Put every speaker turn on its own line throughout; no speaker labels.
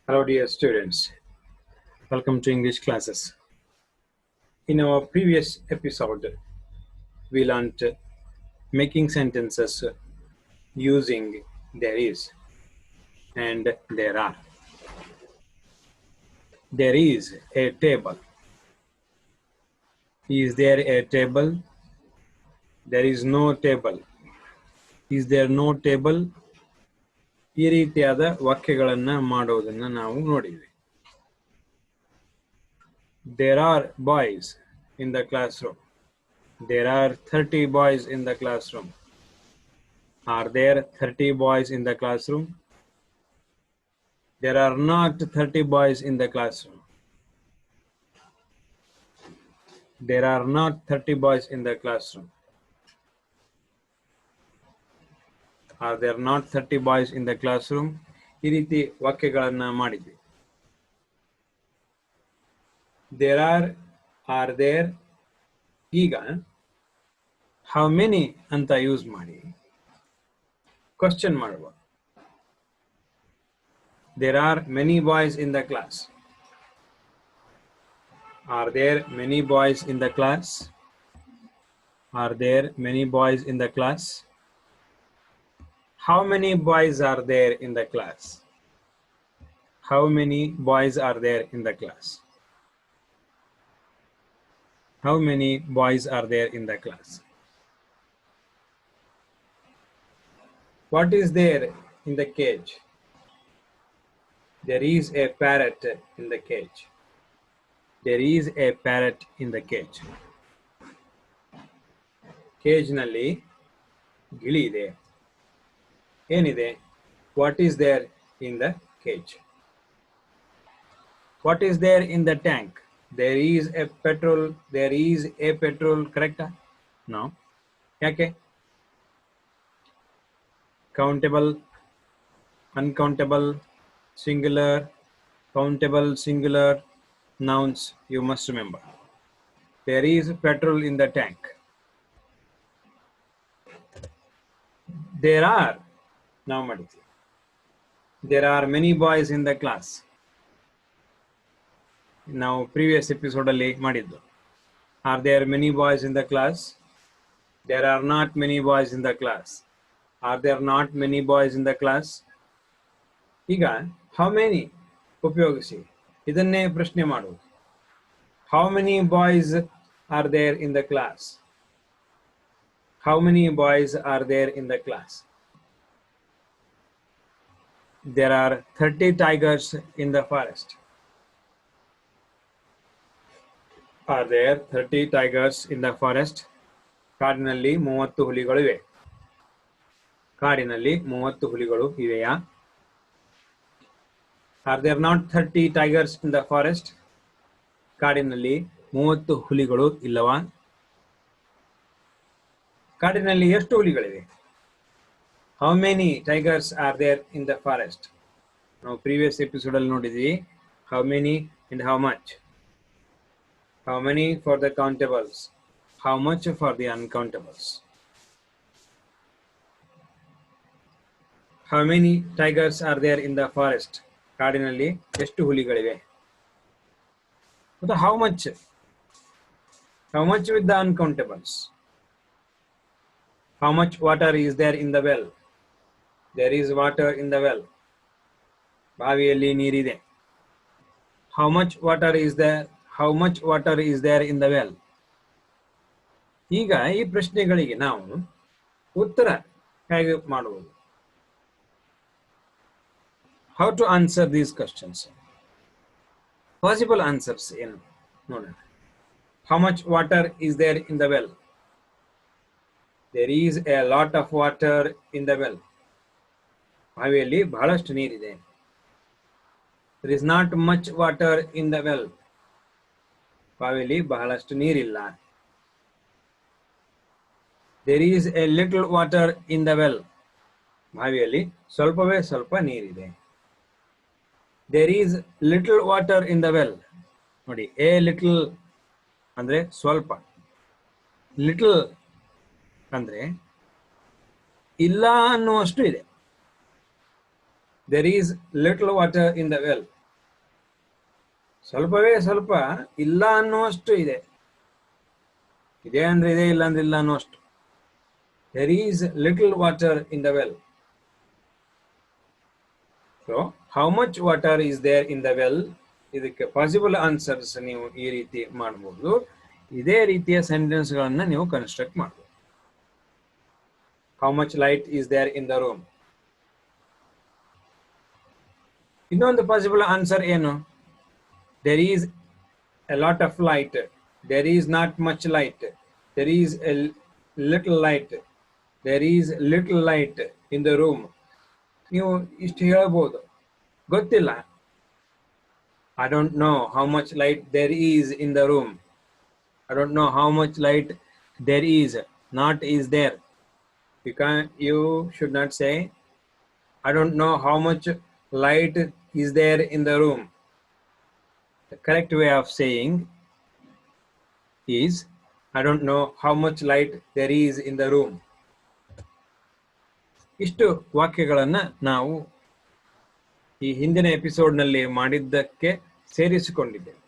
Hello dear students, welcome to English classes. In our previous episode, we learned making sentences using there is and there are. There is a table. Is there a table? There is no table. Is there no table? ಈ ರೀತಿಯಾದ ವಾಕ್ಯಗಳನ್ನು ಮಾಡುವುದನ್ನು ನಾವು ನೋಡಿದ್ವಿ. There are boys in the classroom. There are 30 boys in the classroom. Are there 30 boys in the classroom? There are not 30 boys in the classroom. There are not 30 boys in the classroom. Are there not 30 boys in the classroom? ಈ ರೀತಿ ವಾಕ್ಯಗಳನ್ನು ಮಾಡಿದ್ವಿ. There are there. ಈಗ how many ಅಂತ use ಮಾಡಿ question ಮಾಡುವ. There are many boys in the class. Are there many boys in the class? Are there many boys in the class? How many boys are there in the class? How many boys are there in the class? How many boys are there in the class? What is there in the cage? There is a parrot in the cage. There is a parrot in the cage. Cage ನಲ್ಲಿ ಗಿಳಿ ಇದೆ. ಏನಿದೆ? What is there in the cage? What is there in the tank? There is a petrol. There is a petrol. Correct? No. ಯಾಕೆ? Countable, uncountable, singular, countable, singular nouns you must remember. There is petrol in the tank. There are, now ಮಾಡಿದ್ವಿ. There are many boys in the class. ನಾವು previous episode ಅಲ್ಲಿ ಮಾಡಿದ್ದು. Are there many boys in the class? There are not many boys in the class. Are there not many boys in the class? ಈಗ how many ಉಪಯೋಗಿಸಿ ಇದನ್ನೇ ಪ್ರಶ್ನೆ ಮಾಡುವುದು. How many boys are there in the class? How many boys are there in the class? There are 30 tigers in the forest. Are there 30 tigers in the forest? ಕಾಡಿನಲ್ಲಿ 30 ಹುಲಿಗಳು ಇವೆ. ಕಾಡಿನಲ್ಲಿ 30 ಹುಲಿಗಳು ಇವೆಯಾ? Are there not 30 tigers in the forest? ಕಾಡಿನಲ್ಲಿ 30 ಹುಲಿಗಳು ಇಲ್ಲವಾ? ಕಾಡಿನಲ್ಲಿ ಎಷ್ಟು ಹುಲಿಗಳಿವೆ? How many tigers are there in the forest? ನಾವು previous episode ಅಲ್ಲಿ ನೋಡಿದ್ವಿ. How many and how much? How many for the countables? How much for the uncountables? How many tigers are there in the forest? ಕಾಡಿನಲ್ಲಿ ಎಷ್ಟು ಹುಲಿಗಳಿವೆ? ಮತ್ತು how much? How much with the uncountables? How much water is there in the well? There is water in the well. ಬಾವಿಯಲ್ಲಿ ನೀರಿದೆ. How much water is there? How much water is there in the well? ಈಗ ಈ ಪ್ರಶ್ನೆಗಳಿಗೆ ನಾವು ಉತ್ತರ ಹೇಗೆ ಮಾಡುವುದು? How to answer these questions? Possible answers ಏನು ನೋಡೋಣ. How much water is there in the well? There is a lot of water in the well. ಬಾವಿಯಲ್ಲಿ ಬಹಳಷ್ಟು ನೀರಿದೆ. There is not much water in the well. ಬಾವಿಯಲ್ಲಿ ಬಹಳಷ್ಟು ನೀರಿಲ್ಲ. There is a little water in the well. ಬಾವಿಯಲ್ಲಿ ಸ್ವಲ್ಪವೇ ಸ್ವಲ್ಪ ನೀರಿದೆ. There is little water in the well. ನೋಡಿ, a little ಅಂದ್ರೆ ಸ್ವಲ್ಪ, little ಅಂದ್ರೆ ಇಲ್ಲ ಅನ್ನುವಷ್ಟು ಇದೆ. There is little water in the well. ಸ್ವಲ್ಪವೇ ಸ್ವಲ್ಪ, ಇಲ್ಲ ಅನ್ನುವಷ್ಟು ಇದೆ. ಇದೆ ಅಂದ್ರೆ ಇದೆ, ಇಲ್ಲ ಅಂದ್ರೆ ಇಲ್ಲ ಅನ್ನುವಷ್ಟು. There is little water in the well. So, how much water is there in the well? ಇದಕ್ಕೆ ಪಾಸಿಬಲ್ ಆನ್ಸರ್ಸ್ ನೀವು ಈ ರೀತಿ ಮಾಡಬಹುದು. ಇದೇ ರೀತಿಯ ಸೆಂಟೆನ್ಸ್ ಗಳನ್ನ ನೀವು ಕನ್ಸ್ಟ್ರಕ್ಟ್ ಮಾಡಬಹುದು. How much light is there in the room? ಇನ್ನೊಂದು ಪಾಸಿಬಲ್ ಆನ್ಸರ್ ಏನು? There is a lot of light. There is not much light. There is a little light. There is little light in the room. ನೀವು ಇಷ್ಟು ಹೇಳಬಹುದು. ಗೊತ್ತಿಲ್ಲ, I don't know how much light there is in the room. I don't know how much light there is. Not is there. You should not say, I don't know how much light is there in the room. The correct way of saying is, I don't know how much light there is in the room. ಇಷ್ಟು ವಾಕ್ಯಗಳನ್ನ ನಾವು ಈ ಹಿಂದಿನ ಎಪಿಸೋಡ್ನಲ್ಲಿ ಮಾಡಿದ್ದಕ್ಕೆ ಸೇರಿಸಿಕೊಂಡಿದ್ದೇವೆ.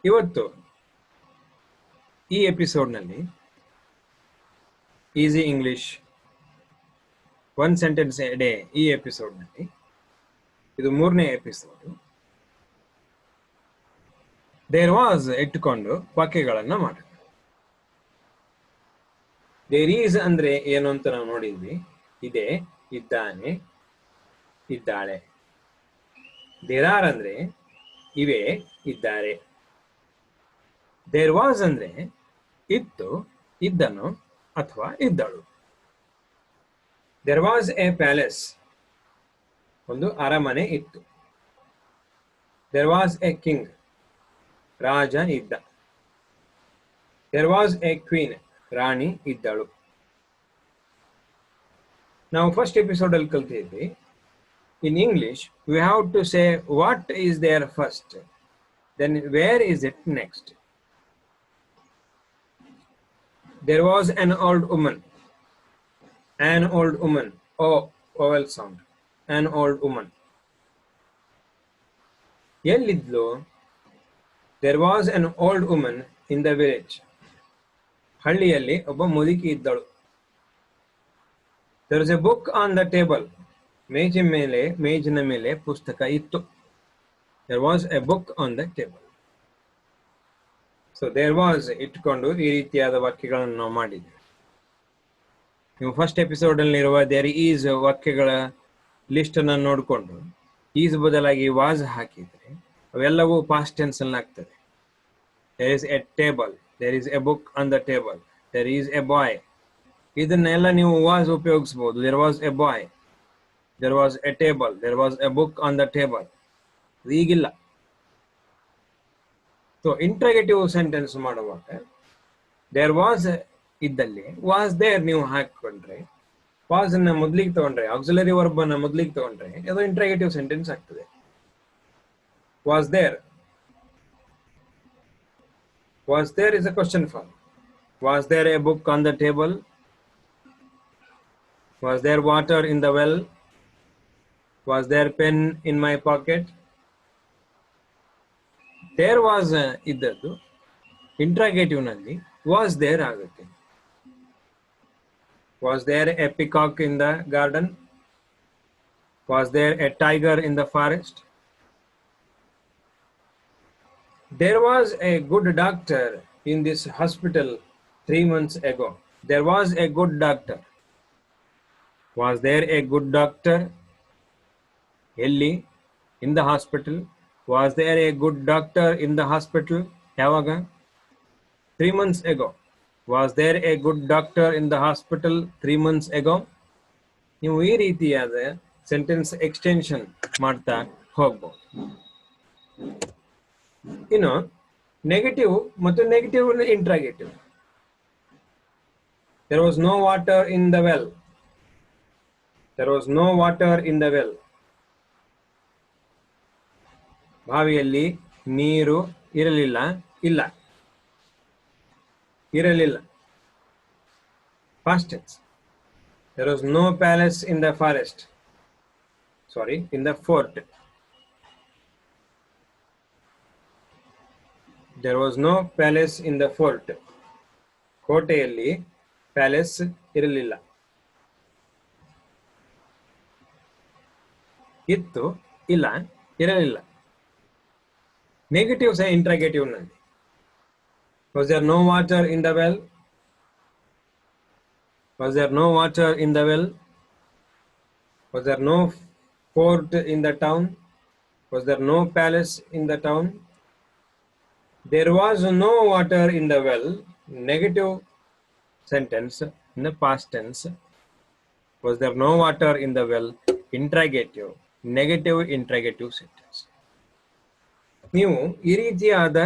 ಇವತ್ತು ಈ ಎಪಿಸೋಡ್ನಲ್ಲಿ easy English one sentence a day, ಈ ಎಪಿಸೋಡ್ನಲ್ಲಿ ಇದು 3ನೇ ಎಪಿಸೋಡ್. ದೇರ್ ವಾಸ್ ಇಟ್ಟುಕೊಂಡು ವಾಕ್ಯಗಳನ್ನ ಮಾಡೋಣ. ದೇರ್ ಈಸ್ ಅಂದ್ರೆ ಏನು ಅಂತ ನಾವು ನೋಡಿದ್ವಿ. ಇದೆ, ಇದ್ದಾನೆ, ಇದ್ದಾಳೆ. ದೇರ್ ಆರ್ ಅಂದ್ರೆ ಇವೆ, ಇದ್ದಾರೆ. ದೇರ್ ವಾಸ್ ಅಂದ್ರೆ ಇತ್ತು, ಇದ್ದನು ಅಥವಾ ಇದ್ದಳು. ದೇರ್ ವಾಸ್ ಎ ಪ್ಯಾಲೇಸ್, ಒಂದು ಅರಮನೆ ಇತ್ತು. ದೇರ್ ವಾಸ್ ಎ ಕಿಂಗ್, ರಾಜ ಇದ್ದ. ದೇರ್ ವಾಸ್ ಎ ಕ್ವೀನ್, ರಾಣಿ ಇದ್ದಳು. ನಾವು ಫಸ್ಟ್ ಎಪಿಸೋಡ್ ಅಲ್ಲಿ ಕಲ್ತಿದ್ವಿ, in English we have to say what is there first, then where is it next. There was an old woman. An old woman. Oh, vowel sound. An old woman. ಎಲ್ಲಿದ್ಲು? There was an old woman in the village. ಹಳ್ಳಿಯಲ್ಲಿ ಒಬ್ಬ ಮುದುಕಿ ಇದ್ದಳು. There was a book on the table. ಮೇಜಿನ ಮೇಲೆ ಪುಸ್ತಕ ಇತ್ತು. There was a book on the table. So there was ಇಟ್ಕೊಂಡು ಈ ರೀತಿಯಾದ ವಾಕ್ಯಗಳನ್ನು ನಾವು ಮಾಡಿದ್ವಿ. ನೀವು ಫಸ್ಟ್ ಎಪಿಸೋಡ್ ಅಲ್ಲಿರುವ ದೇರ್ ಈಸ್ ವಾಕ್ಯಗಳ ಲಿಸ್ಟ್ ಅನ್ನು ನೋಡಿಕೊಂಡು ಈಸ್ ಬದಲಾಗಿ ವಾಸ್ ಹಾಕಿದ್ರೆ ಅವೆಲ್ಲವೂ ಪಾಸ್ಟ್ ಟೆನ್ಸ್ ಅಲ್ಲಿ ಆಗ್ತದೆ. There is a table. There is a book on the table. There is a boy. ಇದನ್ನೆಲ್ಲ ನೀವು ವಾಸ್ ಉಪಯೋಗಿಸಬಹುದು. There was a boy. There was a table. There was a book on the table. ಈಗಿಲ್ಲ. So interrogative sentence ಮಾಡುವಾಗ there was ಇದ್ದಲ್ಲಿ was there ನೀವು ಹಾಕೊಂಡ್ರೆ, was ಅನ್ನ ಮೊದಲಿಗೆ ತಗೊಂಡ್ರೆ, ಆಕ್ಸಿಲರಿ ವರ್ಬ್ ಅನ್ನ ಮೊದಲಿಗೆ ತಗೊಂಡ್ರೆ ಅದು ಇಂಟ್ರಗೇಟಿವ್ ಸೆಂಟೆನ್ಸ್ ಆಗ್ತದೆ. Was there. Was there is a question form. Was there a book on the table? Was there water in the well? Was there pen in my pocket? There was ಇದ್ದದ್ದು interrogative ನಲ್ಲಿ was there ಆಗುತ್ತೆ. Was there a peacock in the garden? Was there a tiger in the forest? There was a good doctor in this hospital 3 months ago. There was a good doctor. Was there a good doctor? Elli? In the hospital. Was there a good doctor in the hospital? Yavaga? 3 months ago. Was there a good doctor in the hospital 3 months ago? ನೀವು ಈ ರೀತಿಯಾದ sentence extension ಮಾಡ್ತಾ ಹೋಗ್ಬೋದು. ಇನ್ನು negative ಮತ್ತು negative interrogative. There was no water in the well. There was no water in the well. ಬಾವಿಯಲ್ಲಿ ನೀರು ಇರಲಿಲ್ಲ. ಇಲ್ಲ, ಇರಲಿಲ್ಲ. Past tense. There was no palace in the forest. Sorry, in the fort. There was no palace in the fort. ಕೋಟೆಯಲ್ಲಿ palace ಇರಲಿಲ್ಲ. ಇತ್ತು, ಇಲ್ಲ, ಇರಲಿಲ್ಲ. ನೆಗೆಟಿವ್ ಸಹ ಇಂಟ್ರಾಗೇಟಿವ್ ನಲ್ಲಿ. Was there no water in the well? Was there no water in the well? Was there no fort in the town? Was there no palace in the town? There was no water in the well. Negative sentence in the past tense. Was there no water in the well? Interrogative, negative interrogative sentence. ನೀವು ಈ ರೀತಿಯಾದ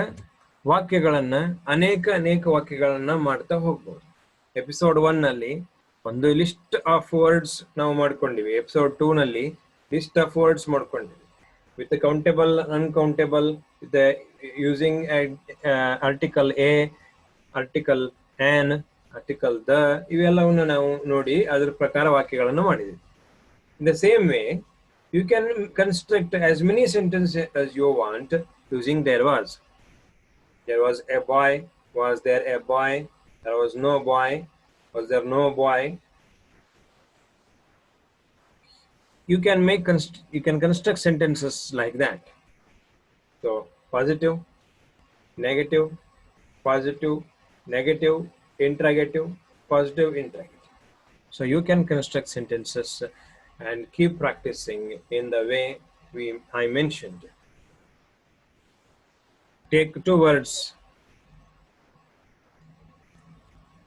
ವಾಕ್ಯಗಳನ್ನ ಅನೇಕ ವಾಕ್ಯಗಳನ್ನ ಮಾಡ್ತಾ ಹೋಗ್ಬೋದು. Episode 1 ನಲ್ಲಿ ಒಂದು list of words ನಾವು ಮಾಡ್ಕೊಂಡಿವಿ. Episode 2 ನಲ್ಲಿ ಲಿಸ್ಟ್ ಆಫ್ ವರ್ಡ್ಸ್ ಮಾಡ್ಕೊಂಡಿವಿ. with the countable, uncountable, with the using article a, article an, article the, ಇವೆಲ್ಲವನ್ನು ನಾವು ನೋಡಿ ಅದರ ಪ್ರಕಾರ ವಾಕ್ಯಗಳನ್ನು ಮಾಡಿದ್ವಿ. In the same way, you can construct as many sentences as you want using there was. There was a boy. Was there a boy? There was no boy. Was there no boy? You can construct sentences like that. So positive, negative, positive, negative, interrogative, positive, interrogative. So you can construct sentences and keep practicing in the way I mentioned. Take 2 words.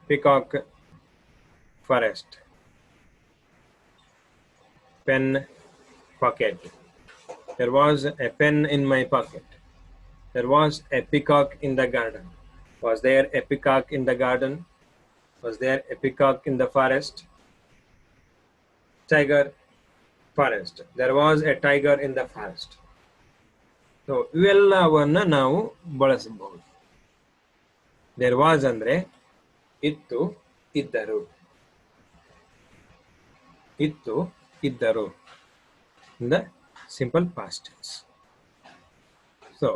Peacock, forest. Pen, pocket. There was a pen in my pocket. There was a peacock in the garden. Was there a peacock in the garden? Was there a peacock in the forest? Tiger, forest. There was a tiger in the forest. So ಇವೆಲ್ಲವನ್ನ ನಾವು ಬಳಸಬಹುದು. There was ಅಂದ್ರೆ ಇತ್ತು, ಇದ್ದರು. ಇತ್ತು, ಇದ್ದರು in the simple past tense. So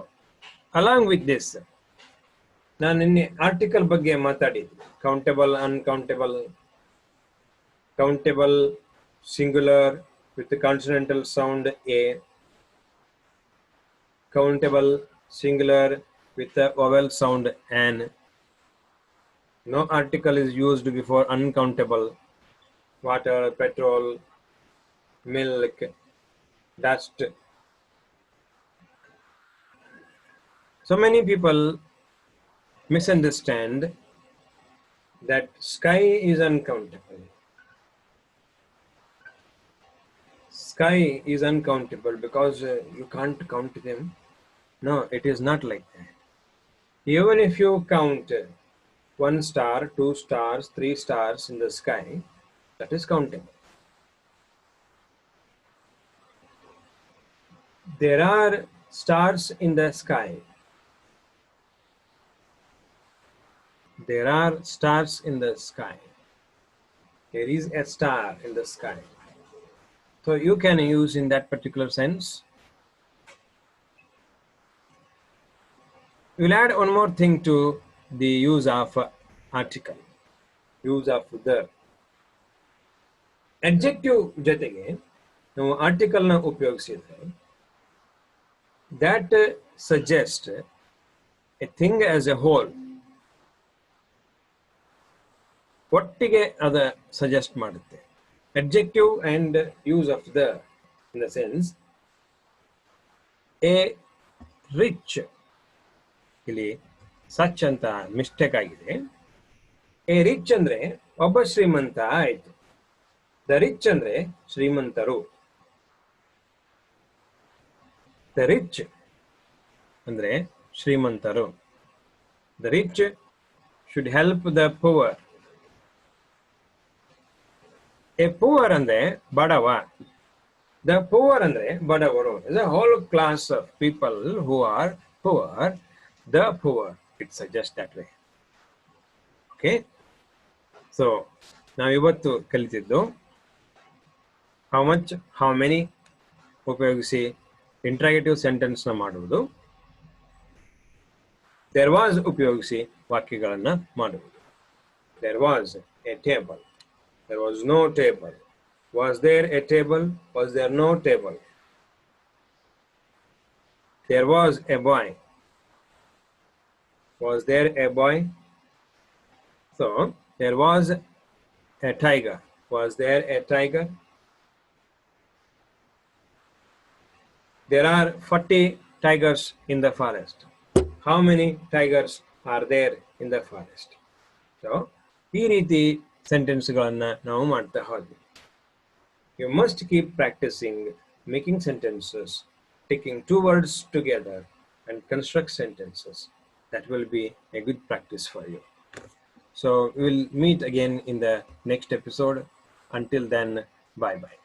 along with this, ನಾನು ನಿನ್ನೆ ಆರ್ಟಿಕಲ್ ಬಗ್ಗೆ ಮಾತಾಡಿದ್ದೆ. Countable, uncountable, countable singular with the consonantal sound a, countable singular with the vowel sound an. No article is used before uncountable. Water, petrol, milk, dust. So many people misunderstand that sky is uncountable. Sky is uncountable because you can't count them. No, it is not like that. Even if you count 1 star, 2 stars, 3 stars in the sky, that is countable. There are stars in the sky. There are stars in the sky. There is a star in the sky. So you can use in that particular sense. We'll add one more thing to the use of article. Use of the. Adjective ಜೊತೆಗೆ ನಾವು article ನ ಉಪಯೋಗಿಸಿದ್ರೆ that suggests a thing as a whole. ಒಟ್ಟಿಗೆ ಅದ suggest ಮಾಡುತ್ತೆ. Adjective and use of the in the sense a rich, ಇಲ್ಲಿ such ಅಂತ mistake ಆಗಿದೆ. a rich ಅಂದ್ರೆ ಒಬ್ಬ ಶ್ರೀಮಂತ ಆಯ್ತು. the rich ಅಂದ್ರೆ ಶ್ರೀಮಂತರು. the rich ಅಂದ್ರೆ ಶ್ರೀಮಂತರು. the rich should help the poor. a poor ಅಂದ್ರೆ ಬಡವ. the poor ಅಂದ್ರೆ ಬಡವರು. is a whole class of people who are poor. the poor, it suggests that way. Okay, so ನಾವು ಇವತ್ತು ಕಲಿತಿದ್ದು how much, how many ಉಪಯೋಗಿಸಿ interrogative sentence ನ ಮಾಡುವುದು. there was ಉಪಯೋಗಿಸಿ ವಾಕ್ಯಗಳನ್ನ ಮಾಡುವುದು. There was a table. There was no table. Was there a table? Was there no table? There was a boy. Was there a boy? So there was a tiger. Was there a tiger? There are 40 tigers in the forest. How many tigers are there in the forest? So ಈ ರೀತಿ ಸೆಂಟೆನ್ಸ್ಗಳನ್ನು ನಾವು ಮಾಡ್ತಾ ಹೋದ್ವಿ. You must keep practicing making sentences, taking two words together and construct sentences. That will be a good practice for you. So we'll meet again in the next episode. Until then, bye-bye.